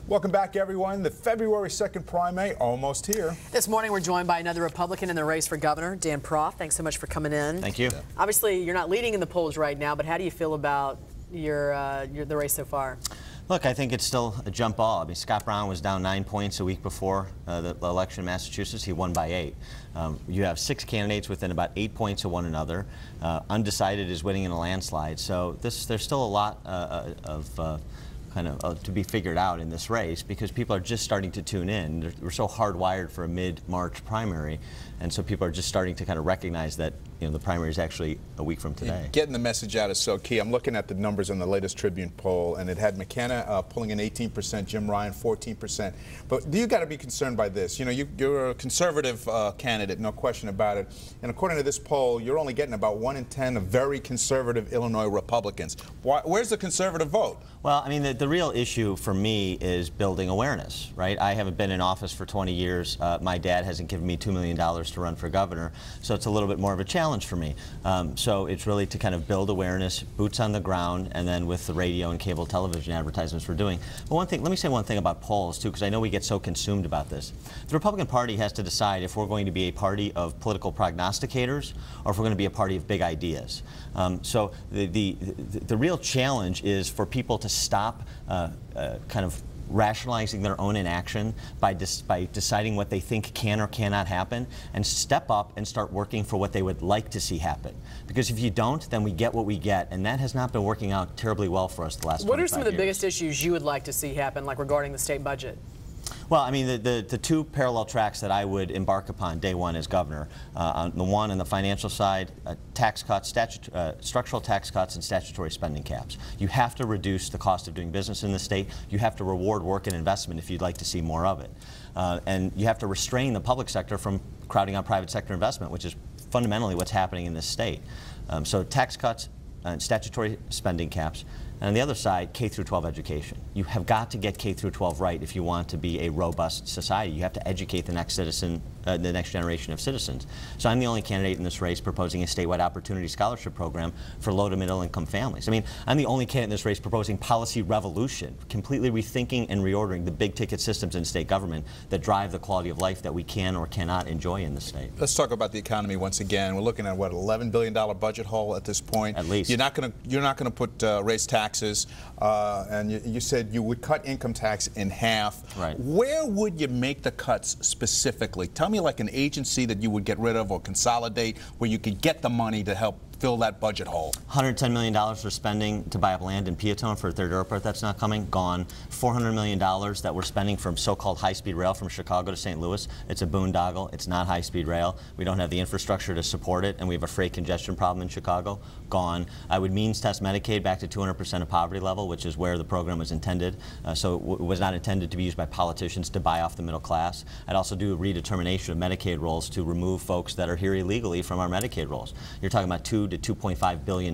Welcome back, everyone. The February 2nd primary almost here. This morning, we're joined by another Republican in the race for governor, Dan Proft. Thanks so much for coming in. Thank you. Obviously, you're not leading in the polls right now, but how do you feel about the race so far? Look, I think it's still a jump ball. I mean, Scott Brown was down 9 points a week before the election in Massachusetts. He won by 8. You have 6 candidates within about 8 points of one another. Undecided is winning in a landslide. So there's still a lot to be figured out in this race because people are just starting to tune in. We're so hardwired for a mid-March primary, and so people are just starting to kind of recognize that the primary is actually a week from today. And getting the message out is so key. I'm looking at the numbers in the latest Tribune poll, and it had McKenna pulling in 18%, Jim Ryan 14%. But you got to be concerned by this. You're a conservative candidate, no question about it. And according to this poll, you're only getting about 1 in 10 of very conservative Illinois Republicans. Where's the conservative vote? Well, I mean, the real issue for me is building awareness, right? I haven't been in office for 20 years. My dad hasn't given me $2 million to run for governor, so it's a little bit more of a challenge for me. So it's really to kind of build awareness, boots on the ground, and then with the radio and cable television advertisements we're doing. But let me say one thing about polls, too, because I know we get so consumed about this. The Republican Party has to decide if we're going to be a party of political prognosticators or if we're going to be a party of big ideas. So the real challenge is for people to stop kind of rationalizing their own inaction by deciding what they think can or cannot happen and step up and start working for what they would like to see happen. Because if you don't, then we get what we get, and that has not been working out terribly well for us the last 25 years. What are some of the biggest issues you would like to see happen, like regarding the state budget? Well, I mean, the two parallel tracks that I would embark upon day one as governor, on the one on the financial side, tax cuts, structural tax cuts and statutory spending caps. You have to reduce the cost of doing business in the state. You have to reward work and investment if you'd like to see more of it. And you have to restrain the public sector from crowding out private sector investment, which is fundamentally what's happening in this state. So tax cuts and statutory spending caps. And on the other side, K through 12 education. You have got to get K through 12 right if you want to be a robust society. You have to educate the next citizen, the next generation of citizens. So I'm the only candidate in this race proposing a statewide opportunity scholarship program for low to middle income families. I mean, I'm the only candidate in this race proposing policy revolution, completely rethinking and reordering the big ticket systems in state government that drive the quality of life that we can or cannot enjoy in the state. Let's talk about the economy once again. We're looking at what, $11 billion budget hole at this point. At least. You're not going to put raise taxes, and you said you would cut income tax in half. Right. Where would you make the cuts specifically? Tell me like an agency that you would get rid of or consolidate where you could get the money to help fill that budget hole. $110 million for spending to buy up land in Peatone for a third airport that's not coming, gone. $400 million that we're spending from so-called high-speed rail from Chicago to St. Louis. It's a boondoggle. It's not high-speed rail. We don't have the infrastructure to support it, and we have a freight congestion problem in Chicago. Gone. I would means test Medicaid back to 200% of poverty level, which is where the program was intended. So it was not intended to be used by politicians to buy off the middle class. I'd also do a redetermination of Medicaid rolls to remove folks that are here illegally from our Medicaid rolls. You're talking about $2 to $2.5 billion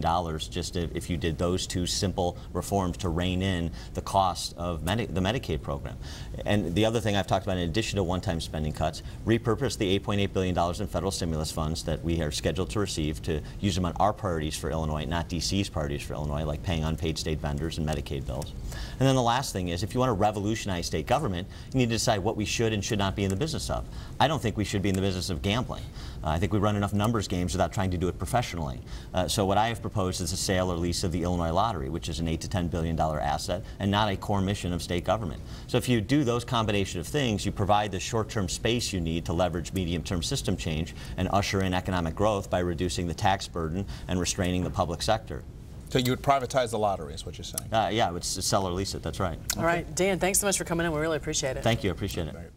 just if you did those two simple reforms to rein in the cost of the Medicaid program. And the other thing I've talked about, in addition to one-time spending cuts, repurpose the $8.8 billion in federal stimulus funds that we are scheduled to receive to use them on our priorities for Illinois, not D.C.'s priorities for Illinois, like paying unpaid state vendors and Medicaid bills. And then the last thing is, if you want to revolutionize state government, you need to decide what we should and should not be in the business of. I don't think we should be in the business of gambling. I think we run enough numbers games without trying to do it professionally. So what I have proposed is a sale or lease of the Illinois Lottery, which is an $8 to $10 billion asset and not a core mission of state government. So if you do those combination of things, you provide the short-term space you need to leverage medium-term system change and usher in economic growth by reducing the tax burden and restraining the public sector. So you would privatize the lottery, is what you're saying? Yeah, I would sell or lease it, that's right. All right, Dan, thanks so much for coming in. We really appreciate it. Thank you, I appreciate it.